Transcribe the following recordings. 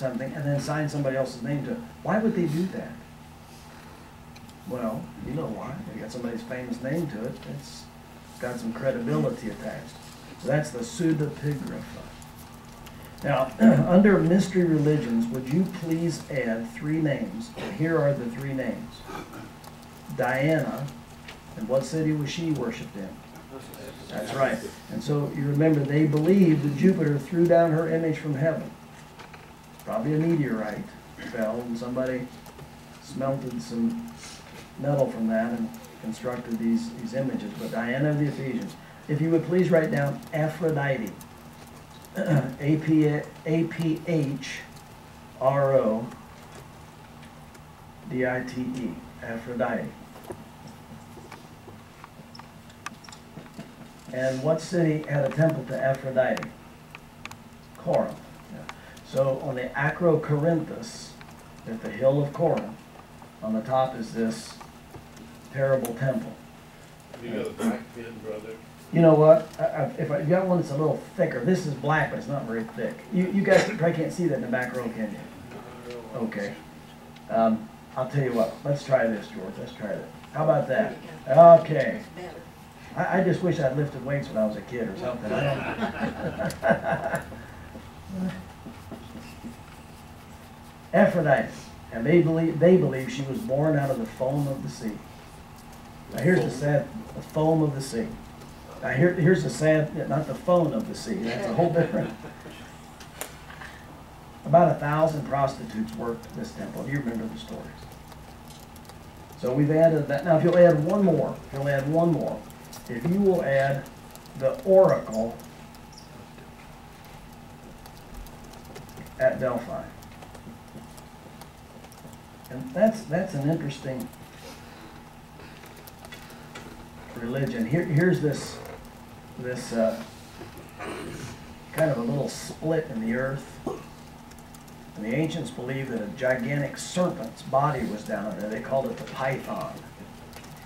something and then sign somebody else's name to it. Why would they do that? Well, you know why. They got somebody's famous name to it. It's got some credibility attached. So that's the pseudepigrapha. Now, under mystery religions, would you please add 3 names? And here are the 3 names. Diana, and what city was she worshipped in? That's right. And so you remember they believed that Jupiter threw down her image from heaven. Probably a meteorite fell and somebody smelted some metal from that and constructed these images. But Diana of the Ephesians. If you would please write down Aphrodite. A-P-H-R-O-D-I-T-E. Aphrodite. And what city had a temple to Aphrodite? Corinth. Yeah. So on the Acrocorinthus, at the hill of Corinth, on the top is this terrible temple. You got a black pen, brother? You know what? If I got one that's a little thicker, this is black, but it's not very thick. You guys probably can't see that in the back row, can you? Okay. I'll tell you what. Let's try this, George. Let's try that. How about that? Okay. I just wish I'd lifted weights when I was a kid or something. I don't Aphrodite. And they believe she was born out of the foam of the sea. Now here's the foam of the sea. Now here's the sad, not the phone of the sea. That's a whole different. About 1,000 prostitutes worked this temple. Do you remember the stories? So we've added that. Now if you'll add one more, if you will add the oracle at Delphi. And that's an interesting religion. Here's this kind of a little split in the earth. And the ancients believed that a gigantic serpent's body was down there. They called it the python.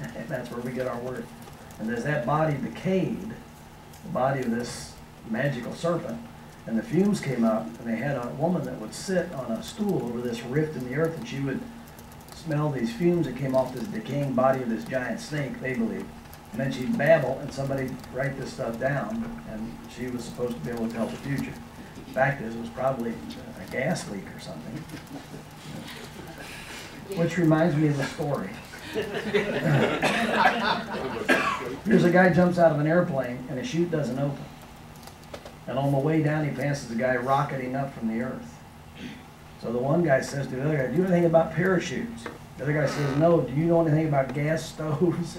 And that's where we get our word. And as that body decayed, the body of this magical serpent, and the fumes came up, and they had a woman that would sit on a stool over this rift in the earth, and she would smell these fumes that came off this decaying body of this giant snake, they believed. And then she'd babble, and somebody'd write this stuff down, and she was supposed to be able to tell the future. The fact is, it was probably a gas leak or something. Which reminds me of the story. Here's a guy jumps out of an airplane, and his chute doesn't open. And on the way down, he passes a guy rocketing up from the earth. So the one guy says to the other guy, "Do you know anything about parachutes?" The other guy says, "No." "Do you know anything about gas stoves?"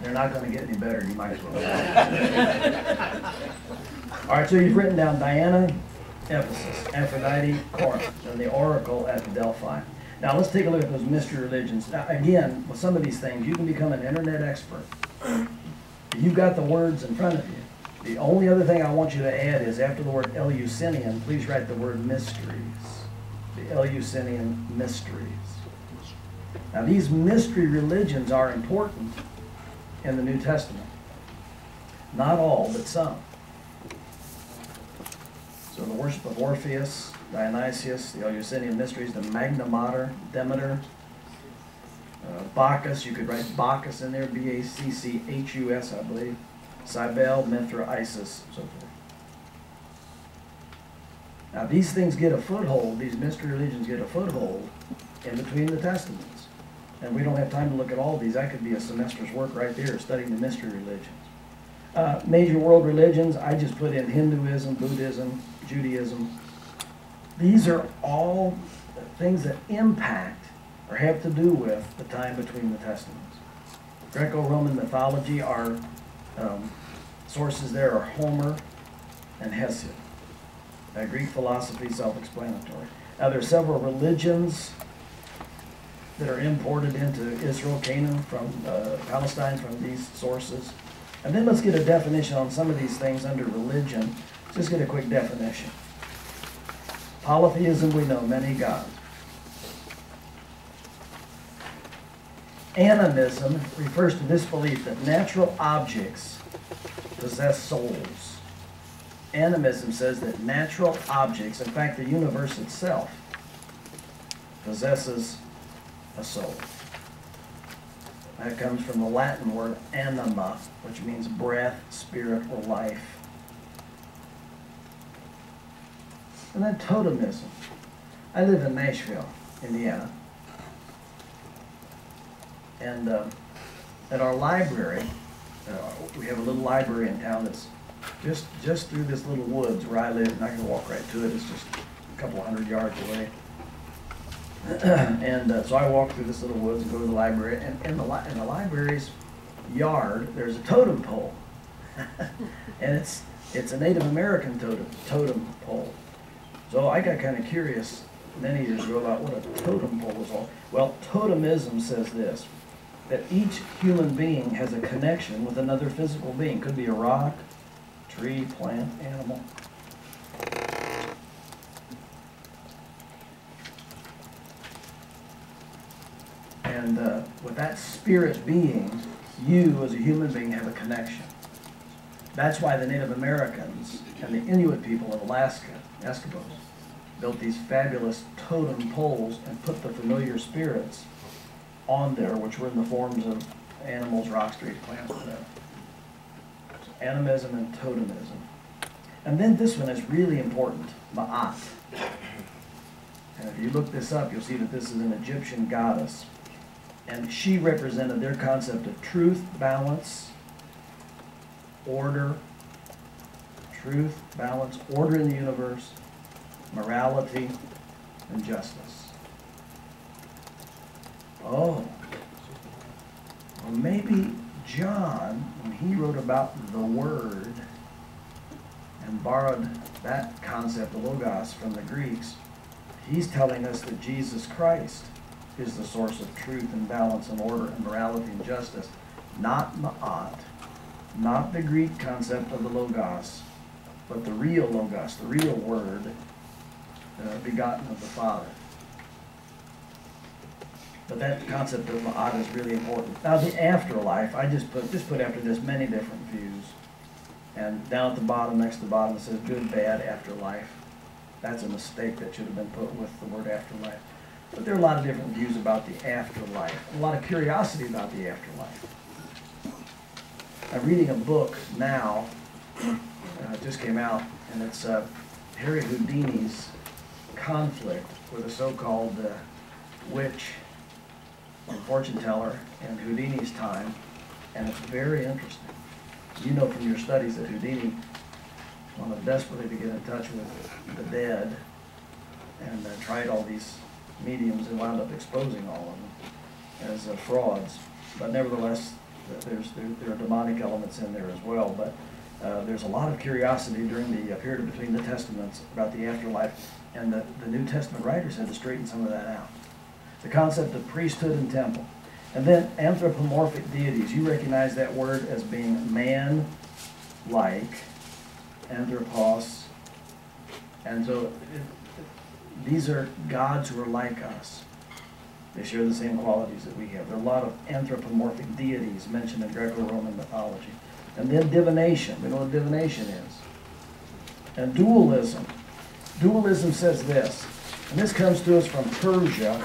They're not going to get any better. You might as well. All right, so you've written down Diana, Ephesus, Aphrodite, Corinth, and the oracle at Delphi. Now let's take a look at those mystery religions. Now again, with some of these things, you can become an internet expert. If you've got the words in front of you. The only other thing I want you to add is after the word Eleusinian, please write the word mysteries. The Eleusinian mysteries. Now these mystery religions are important in the New Testament. Not all, but some. So the worship of Orpheus, Dionysius, the Eleusinian mysteries, the Magna Mater, Demeter, Bacchus, you could write Bacchus in there, B-A-C-C-H-U-S, I believe. Cybele, Mithra, Isis, so forth. Now these things get a foothold, these mystery religions get a foothold in between the testaments. And we don't have time to look at all these. That could be a semester's work right there, studying the mystery religions. Major world religions, I just put in Hinduism, Buddhism, Judaism. These are all things that impact or have to do with the time between the testaments. Greco-Roman mythology, our sources there are Homer and Hesiod. Greek philosophy, self-explanatory. Now there are several religions that are imported into Israel, Canaan, from Palestine, from these sources. And then let's get a definition on some of these things under religion. Just get a quick definition. Polytheism, we know, many gods. Animism refers to this belief that natural objects possess souls. Animism says that natural objects, in fact the universe itself, possesses a soul. That comes from the Latin word anima, which means breath, spirit, or life. And then totemism. I live in Nashville, Indiana. And at our library, we have a little library in town that's just through this little woods where I live, and I can walk right to it. It's just a couple hundred yards away. And so I walk through this little woods and go to the library. And in the library's yard, there's a totem pole. And it's a Native American totem pole. So I got kind of curious many years ago about what a totem pole was all. Well, totemism says this, that each human being has a connection with another physical being. Could be a rock, tree, plant, animal. And with that spirit being, you as a human being have a connection. That's why the Native Americans and the Inuit people of Alaska, Eskimos, built these fabulous totem poles and put the familiar spirits on there, which were in the forms of animals, rocks, trees, plants, whatever. So animism and totemism. And then this one is really important, Ma'at. And if you look this up, you'll see that this is an Egyptian goddess. And she represented their concept of truth, balance, order, order in the universe, morality, and justice. Oh, well maybe John, when he wrote about the Word and borrowed that concept, the Logos, from the Greeks, he's telling us that Jesus Christ is the source of truth and balance and order and morality and justice, not Ma'at, not the Greek concept of the Logos, but the real Logos, the real Word, begotten of the Father. But that concept of Ma'at is really important. Now the afterlife, I just put after this many different views. And down at the bottom, next to the bottom, it says good, bad, afterlife. That's a mistake that should have been put with the word afterlife. But there are a lot of different views about the afterlife, a lot of curiosity about the afterlife. I'm reading a book now, it just came out, and it's Harry Houdini's conflict with a so-called witch and fortune teller in Houdini's time, and it's very interesting. You know from your studies that Houdini wanted desperately to get in touch with the dead, and tried all these mediums and wound up exposing all of them as frauds. But nevertheless, there are demonic elements in there as well. But there's a lot of curiosity during the period between the Testaments about the afterlife, and the New Testament writers had to straighten some of that out. The concept of priesthood and temple. And then anthropomorphic deities. You recognize that word as being man-like, anthropos. And so these are gods who are like us. They share the same qualities that we have. There are a lot of anthropomorphic deities mentioned in Greco-Roman mythology. And then divination. We know what divination is. And dualism. Dualism says this, and this comes to us from Persia,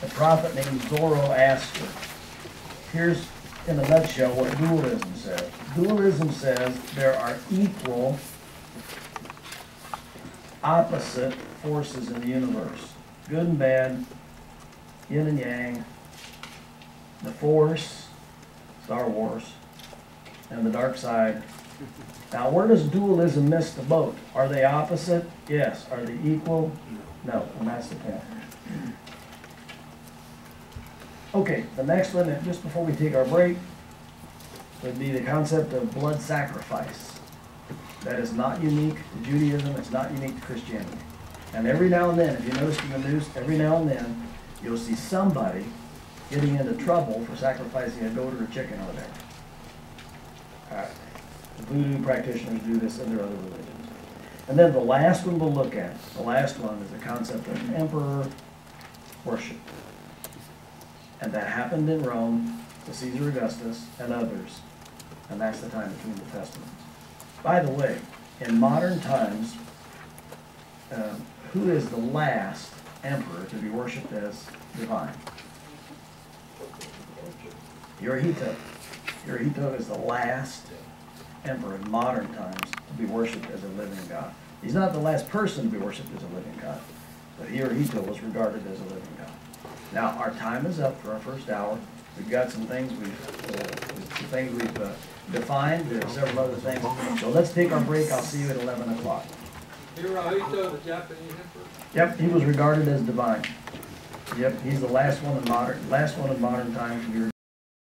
a prophet named Zoroaster. Here's, in a nutshell, what dualism says. Dualism says there are equal, opposite forces in the universe. Good and bad, yin and yang, the Force, Star Wars, and the dark side. Now, where does dualism miss the boat? Are they opposite? Yes. Are they equal? No. And that's the point. Okay, the next one, just before we take our break, would be the concept of blood sacrifice. That is not unique to Judaism. It's not unique to Christianity. And every now and then, if you notice in the news, every now and then, you'll see somebody getting into trouble for sacrificing a goat or a chicken or whatever. The voodoo practitioners do this in their other religions. And then the last one we'll look at, the last one is the concept of emperor worship. And that happened in Rome to Caesar Augustus and others. And that's the time between the Testaments. By the way, in modern times, who is the last emperor to be worshipped as divine? Hirohito. Hirohito is the last emperor in modern times to be worshipped as a living God. He's not the last person to be worshipped as a living God, but Hirohito was regarded as a living God. Now, our time is up for our first hour. We've got some things we've defined. There's several other things. So let's take our break. I'll see you at 11 o'clock. Hirohito, the Japanese emperor? Yep, he was regarded as divine. Yep, he's the last one in modern times to be regarded